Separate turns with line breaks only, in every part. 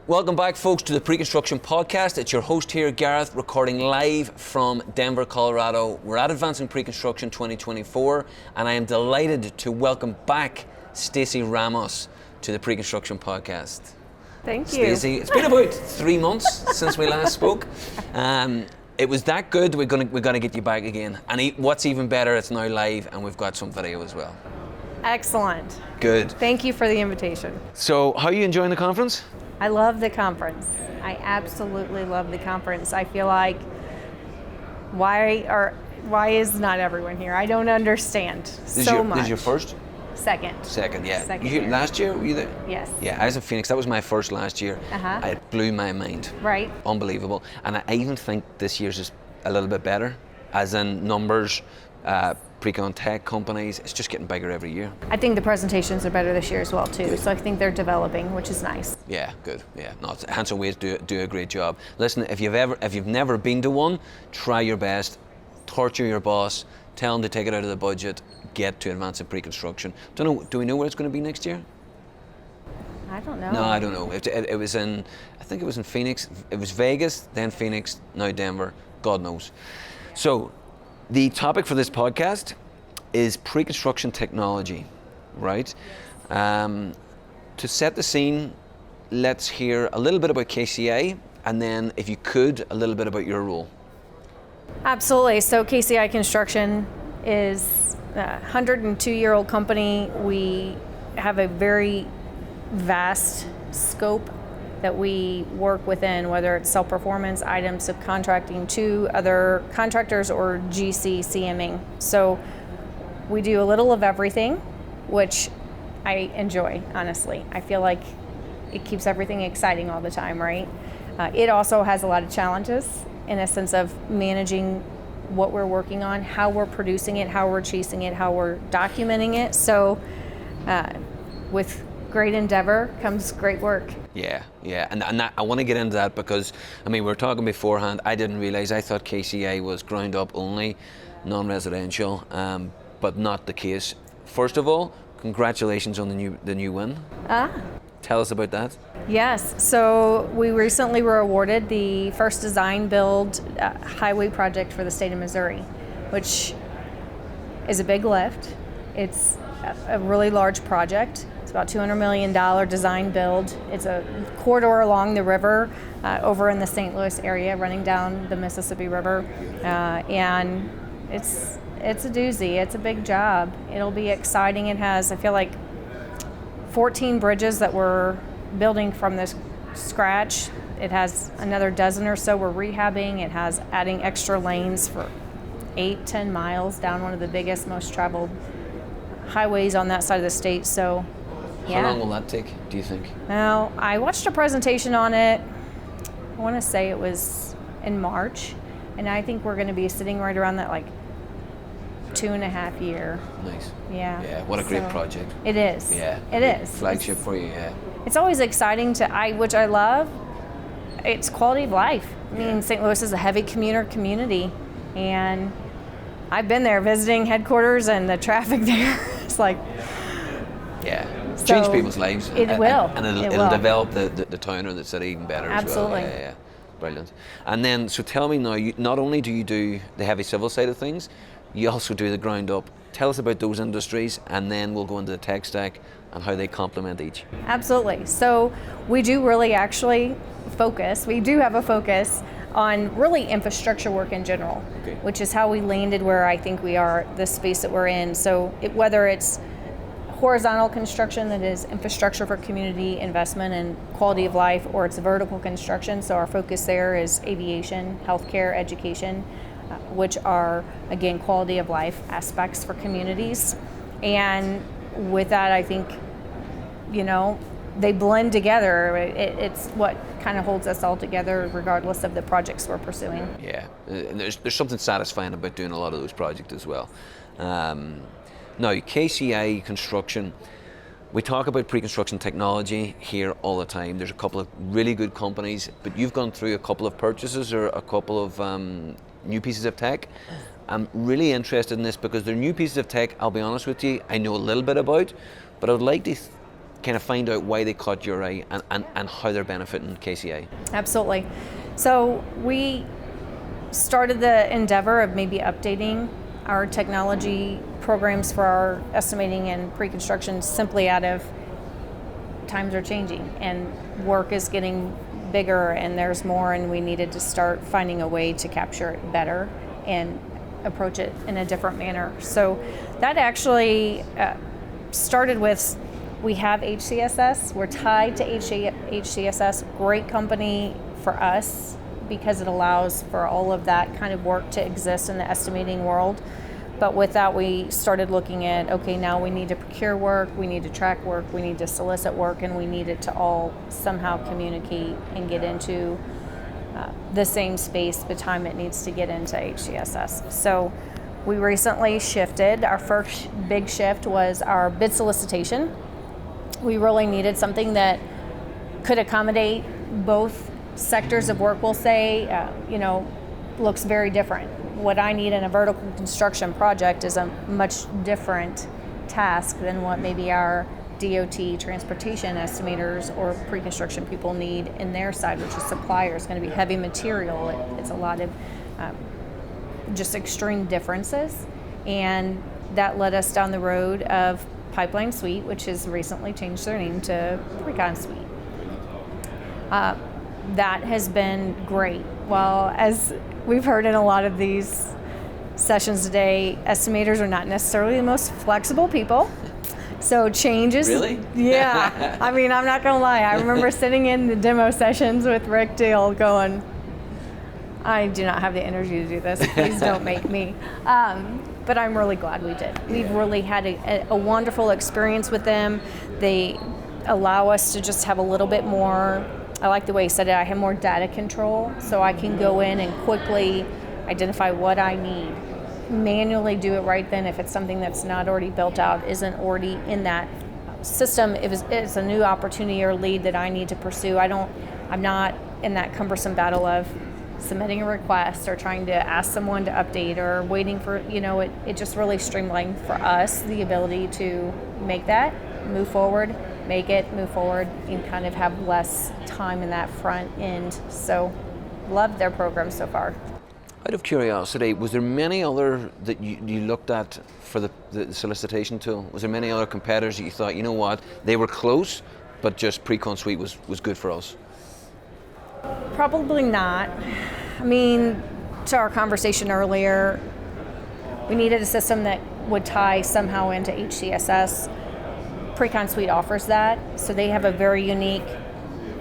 Welcome back, folks, to the Pre-Construction Podcast. It's your host here, Gareth, recording live from Denver, Colorado. We're at Advancing Preconstruction 2024, and I am delighted to welcome back Stacie Ramos to the Pre-Construction Podcast.
Thank you.
Stacie, it's been about 3 months since we last spoke. It was that good. We're gonna get you back again. And what's even better, it's now live, and we've got some video as well.
Excellent.
Good.
Thank you for the invitation.
So, how are you enjoying the conference?
I love the conference. I absolutely love the conference. I feel like why is not everyone here? I don't understand much.
This is your first?
Second,
yeah.
Second
You here
year.
last year? Were you there?
Yes.
Yeah, I was in Phoenix. That was my first last year. It blew my mind.
Right.
Unbelievable. And I even think this year's is a little bit better, as in numbers, pre-con tech companies. It's just getting bigger every year.
I think the presentations are better this year as well too.
Good.
So I think they're developing, which is nice.
Yeah, good. Yeah, no, Hanson Ways do a great job. Listen, if you've never been to one, try your best. Torture your boss. Tell them to take it out of the budget. Get to Advancing Preconstruction. Don't know. Do we know where it's going to be next year?
I don't know.
No, I don't know. It was in. I think it was in Phoenix. It was Vegas, then Phoenix, now Denver. God knows. So, the topic for this podcast is pre-construction technology, right? To set the scene, let's hear a little bit about KCI, and then, if you could, a little bit about your role.
Absolutely. So KCI Construction is a 102-year-old company. We have a very vast scope that we work within, whether it's self-performance items, subcontracting to other contractors, or GC CMing. So we do a little of everything, which I enjoy, honestly. I feel like it keeps everything exciting all the time, right? It also has a lot of challenges in a sense of managing what we're working on, how we're producing it, how we're chasing it, how we're documenting it. So with great endeavor comes great work.
Yeah, and that, I want to get into that because, I mean, we were talking beforehand, I didn't realize, I thought KCI was ground up only, non-residential, but not the case. First of all, congratulations on the new win. Tell us about that.
Yes, so we recently were awarded the first design build highway project for the state of Missouri, which is a big lift. It's a really large project. It's about $200 million design build. It's a corridor along the river over in the St. Louis area, running down the Mississippi River, and it's a doozy. It's a big job. It'll be exciting. It has, I feel like, 14 bridges that we're building from this scratch. It has another dozen or so we're rehabbing. It has adding extra lanes for 8-10 miles down one of the biggest, most traveled highways on that side of the state. So, yeah.
How long will that take, do you think?
Now, I watched a presentation on it, I want to say it was in March, and I think we're going to be sitting right around that 2.5 year.
Nice.
Yeah.
What a great project.
It is.
Yeah.
It is.
Flagship for you, yeah.
It's always exciting which I love. It's quality of life. I mean, St. Louis is a heavy commuter community, and I've been there visiting headquarters, and the traffic there, it's like...
Yeah.
So
change people's lives.
It will.
And it'll develop the town or the city even better
Absolutely.
as well. Yeah. Brilliant. And then, so tell me now, not only do you do the heavy civil side of things, you also do the ground up. Tell us about those industries, and then we'll go into the tech stack and how they complement each.
Absolutely. So we do really actually we do have a focus on really infrastructure work in general, which is how we landed where I think we are, the space that we're in. So whether it's horizontal construction, that is infrastructure for community investment and quality of life, or it's vertical construction. So our focus there is aviation, healthcare, education, which are, again, quality of life aspects for communities. And with that, I think, they blend together. It's what kind of holds us all together, regardless of the projects we're pursuing.
Yeah, there's something satisfying about doing a lot of those projects as well. Now, KCI Construction, we talk about pre-construction technology here all the time. There's a couple of really good companies, but you've gone through a couple of purchases or a couple of new pieces of tech. I'm really interested in this because they're new pieces of tech, I'll be honest with you, I know a little bit about, but I would like to kind of find out why they caught your eye and how they're benefiting KCI.
Absolutely. So we started the endeavor of maybe updating our technology programs for our estimating and pre-construction simply out of times are changing and work is getting bigger and there's more, and we needed to start finding a way to capture it better and approach it in a different manner. So that actually started with, we have HCSS, we're tied to HCSS, great company for us because it allows for all of that kind of work to exist in the estimating world. But with that, we started looking at, okay, now we need to procure work, we need to track work, we need to solicit work, and we need it to all somehow communicate and get into the same space by the time it needs to get into HCSS. So we recently shifted. Our first big shift was our bid solicitation. We really needed something that could accommodate both sectors of work, we'll say, looks very different. What I need in a vertical construction project is a much different task than what maybe our DOT transportation estimators or pre-construction people need in their side, which is suppliers. It's going to be heavy material. It's a lot of just extreme differences. And that led us down the road of Pipeline Suite, which has recently changed their name to Precon Suite. That has been great. Well, as we've heard in a lot of these sessions today, estimators are not necessarily the most flexible people. So changes.
Really?
Yeah. I mean, I'm not going to lie. I remember sitting in the demo sessions with Rick Deal going, I do not have the energy to do this. Please don't make me. But I'm really glad we did. We've really had a wonderful experience with them. They allow us to just have a little bit more, I like the way he said it, I have more data control, so I can go in and quickly identify what I need. Manually do it right then if it's something that's not already built out, isn't already in that system. If it's a new opportunity or lead that I need to pursue, I'm not in that cumbersome battle of submitting a request or trying to ask someone to update or waiting for, it just really streamlined for us the ability to make that, move forward, make it, move forward, and kind of have less time in that front end. So love their program so far.
Out of curiosity, was there many other that you looked at for the solicitation tool? Was there many other competitors that you thought, you know what, they were close, but just Precon Suite was good for us?
Probably not. I mean, to our conversation earlier, we needed a system that would tie somehow into HCSS. Precon Suite offers that, so they have a very unique,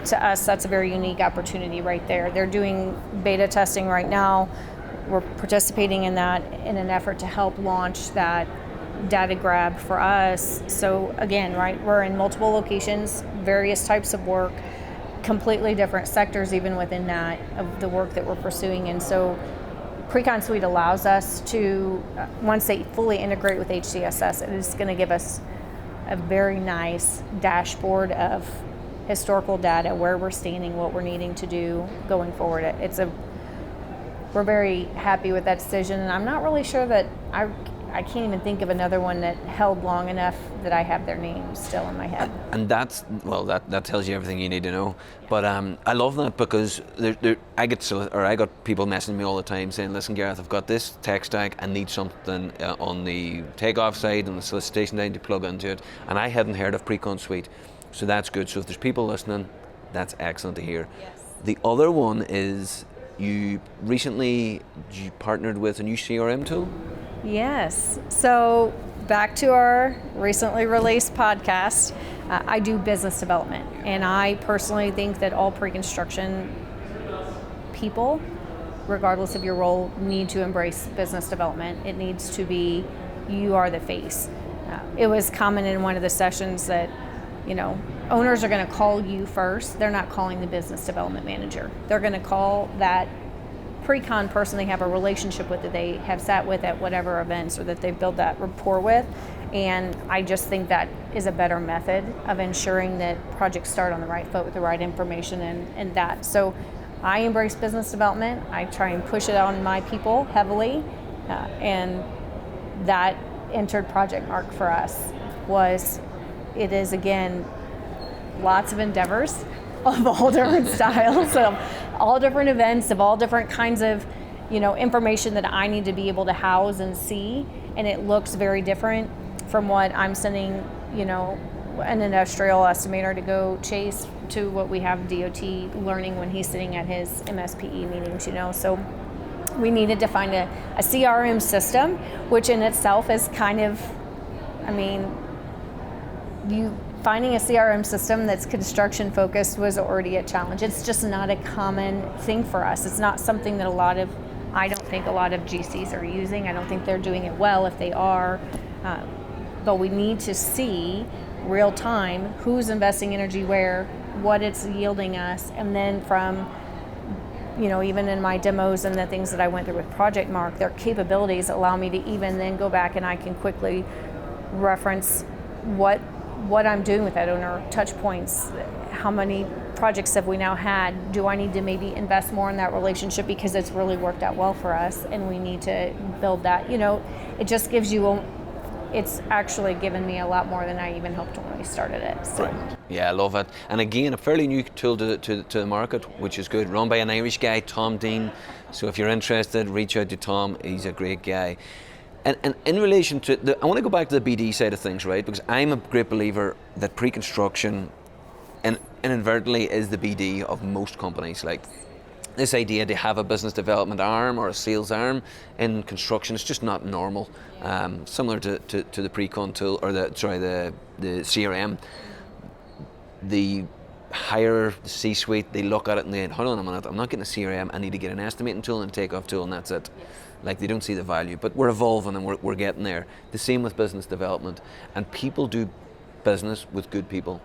to us, that's a very unique opportunity right there. They're doing beta testing right now. We're participating in that in an effort to help launch that data grab for us. So again, right, we're in multiple locations, various types of work, completely different sectors even within that of the work that we're pursuing. And so Precon Suite allows us to, once they fully integrate with HCSS, it is going to give us a very nice dashboard of historical data, where we're standing, what we're needing to do going forward. We're very happy with that decision, and I'm not really sure that I can't even think of another one that held long enough that I have their names still in my head.
And that tells you everything you need to know. But I love that because I got people messaging me all the time saying, listen Gareth, I've got this tech stack, I need something on the takeoff side and the solicitation side to plug into it. And I hadn't heard of Precon Suite, so that's good. So if there's people listening, that's excellent to hear.
Yes.
The other one is you partnered with a new CRM tool?
Yes. So back to our recently released podcast, I do business development, and I personally think that all pre-construction people, regardless of your role, need to embrace business development. It needs to be, you are the face. It was common in one of the sessions that, owners are going to call you first. They're not calling the business development manager. They're going to call that pre-con person they have a relationship with, that they have sat with at whatever events or that they've built that rapport with. And I just think that is a better method of ensuring that projects start on the right foot with the right information and that. So I embrace business development. I try and push it on my people heavily. And that entered Project Mark for us it is, again, lots of endeavors of all different styles, of all different events, of all different kinds of, information that I need to be able to house and see. And it looks very different from what I'm sending, an industrial estimator to go chase to what we have DOT learning when he's sitting at his MSPE meetings, So we needed to find a CRM system, which in itself is kind of, finding a CRM system that's construction focused was already a challenge. It's just not a common thing for us. It's not something that I don't think a lot of GCs are using. I don't think they're doing it well if they are. But we need to see real time who's investing energy where, what it's yielding us, and then from even in my demos and the things that I went through with Project Mark, their capabilities allow me to even then go back and I can quickly reference what I'm doing with that owner, touch points, how many projects have we now had, do I need to maybe invest more in that relationship because it's really worked out well for us and we need to build that. It just gives you it's actually given me a lot more than I even hoped when we started it. So.
Right. Yeah, I love it. And again, a fairly new tool to the market, which is good. Run by an Irish guy, Tom Dean. So if you're interested, reach out to Tom. He's a great guy. And in relation to I want to go back to the BD side of things, right? Because I'm a great believer that pre-construction, and inadvertently, is the BD of most companies. Like this idea to have a business development arm or a sales arm in construction is just not normal. Similar to the pre-con tool, or the CRM. The hire the C-suite, they look at it and they, hold on a minute, I'm not getting a CRM, I need to get an estimating tool and a takeoff tool, and that's it. Like, they don't see the value, but we're evolving and we're getting there. The same with business development, and people do business with good people,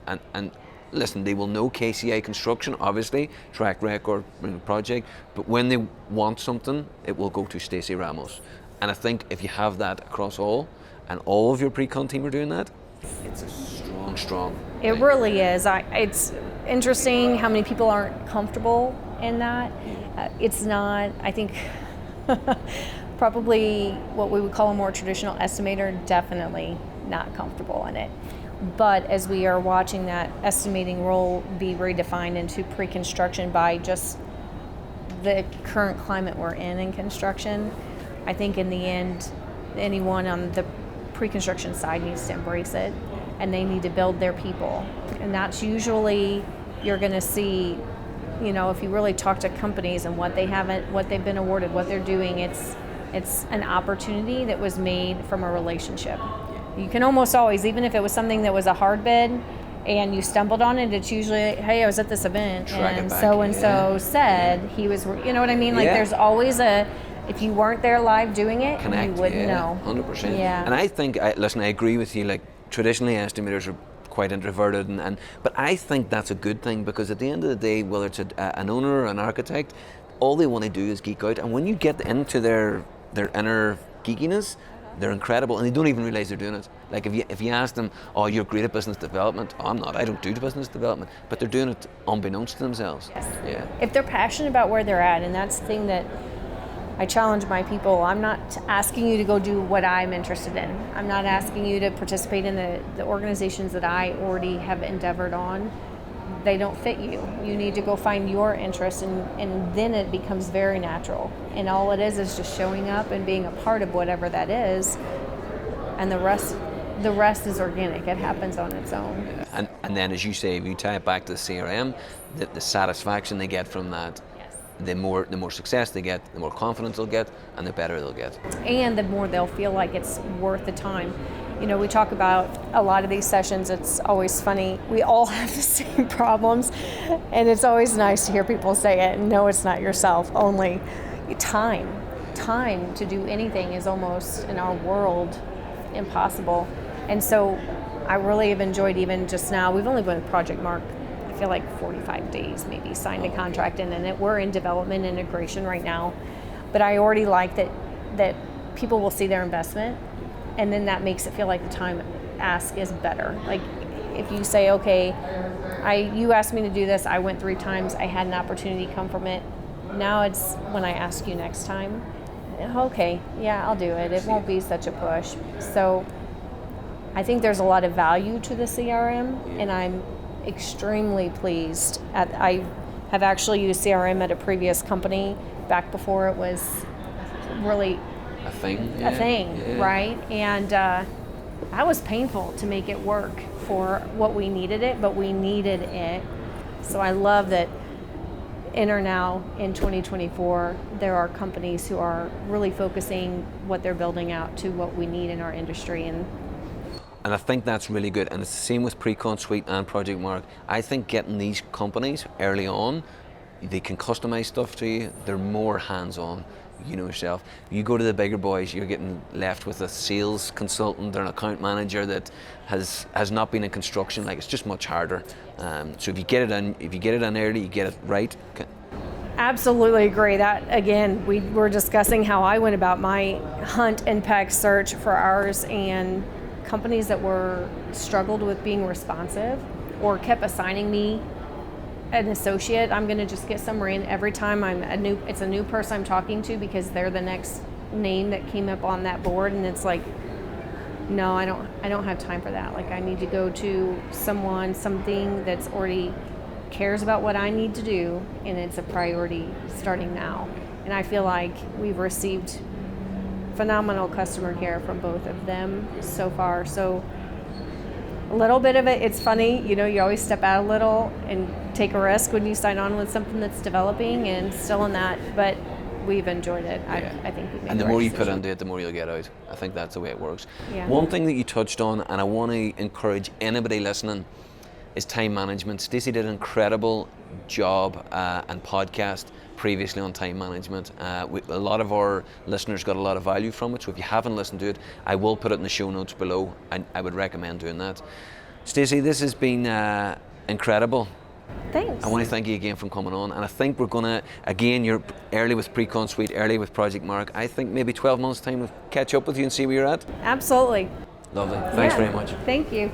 and listen, they will know KCI construction, obviously, track record, project, but when they want something, it will go to Stacie Ramos. And I think if you have that across all, and all of your pre-con team are doing that, it's a strong
It really is. It's interesting how many people aren't comfortable in that. It's not, I think, probably what we would call a more traditional estimator, definitely not comfortable in it. But as we are watching that estimating role be redefined into pre-construction by just the current climate we're in construction, I think in the end, anyone on the pre-construction side needs to embrace it, and they need to build their people. And that's usually, you're going to see, if you really talk to companies and what they've been awarded, what they're doing, it's an opportunity that was made from a relationship. You can almost always, even if it was something that was a hard bid and you stumbled on it, it's usually, hey, I was at this event and so said he was, you know what I mean? Like there's always if you weren't there live doing it, you wouldn't know.
100%.
Yeah.
And I think, listen, I agree with you, like traditionally estimators are quite introverted, but I think that's a good thing, because at the end of the day, whether it's an owner or an architect, all they want to do is geek out. And when you get into their inner geekiness, they're incredible, and they don't even realize they're doing it. Like if you ask them, oh, you're great at business development. Oh, I'm not. I don't do business development. But they're doing it unbeknownst to themselves.
Yes.
Yeah.
If they're passionate about where they're at, and that's the thing that I challenge my people. I'm not asking you to go do what I'm interested in. I'm not asking you to participate in the organizations that I already have endeavored on. They don't fit you. You need to go find your interest, and then it becomes very natural. And all it is just showing up and being a part of whatever that is, and the rest is organic. It happens on its own.
Yeah. And then, as you say, if you tie it back to the CRM, the satisfaction they get from that, the more success they get, the more confidence they'll get, and the better they'll get.
And the more they'll feel like it's worth the time. We talk about a lot of these sessions, it's always funny. We all have the same problems, and it's always nice to hear people say it, and no, it's not yourself, only time. Time to do anything is almost, in our world, impossible. And so I really have enjoyed, even just now, we've only been with Project Mark, I feel like 45 days maybe, signed a contract, and we're in development integration right now. But I already like that people will see their investment, and then that makes it feel like the time ask is better. Like if you say, okay, you asked me to do this, I went 3 times, I had an opportunity come from it. Now it's when I ask you next time, okay, yeah, I'll do it. It won't be such a push. So I think there's a lot of value to the CRM, and I'm extremely pleased. I have actually used CRM at a previous company back before it was really
a thing,
right? And that was painful to make it work for what we needed it, but we needed it. So I love that now in 2024, there are companies who are really focusing what they're building out to what we need in our industry. And
I think that's really good. And it's the same with Precon Suite and Project Mark. I think getting these companies early on, they can customize stuff to you. They're more hands-on. You know yourself. You go to the bigger boys, you're getting left with a sales consultant or an account manager that has not been in construction. Like, it's just much harder. So if you get it in early, you get it right.
Absolutely agree. That, again, we were discussing how I went about my hunt and peck search for ours, and companies that were struggled with being responsive or kept assigning me an associate. I'm going to just get somewhere in every time it's a new person I'm talking to because they're the next name that came up on that board, and it's like, no, I don't have time for that. Like, I need to go to something that's already cares about what I need to do, and it's a priority starting now. And I feel like we've received phenomenal customer care from both of them so far. So a little bit of it, it's funny, you always step out a little and take a risk when you sign on with something that's developing and still in that, but we've enjoyed it.
Yeah.
I think we've made
and the
right
more you
decision.
put into it, the more you'll get out. I think that's the way it works.
Yeah.
One thing that you touched on, and I want to encourage anybody listening, is time management. Stacie did an incredible job and podcast previously on time management. A lot of our listeners got a lot of value from it, so if you haven't listened to it, I will put it in the show notes below, and I would recommend doing that. Stacie, this has been incredible.
Thanks.
I want to thank you again for coming on, and I think we're going to, again, you're early with Precon Suite, early with Project Mark. I think maybe 12 months time we'll catch up with you and see where you're at.
Absolutely.
Lovely. Thanks very much.
Thank you.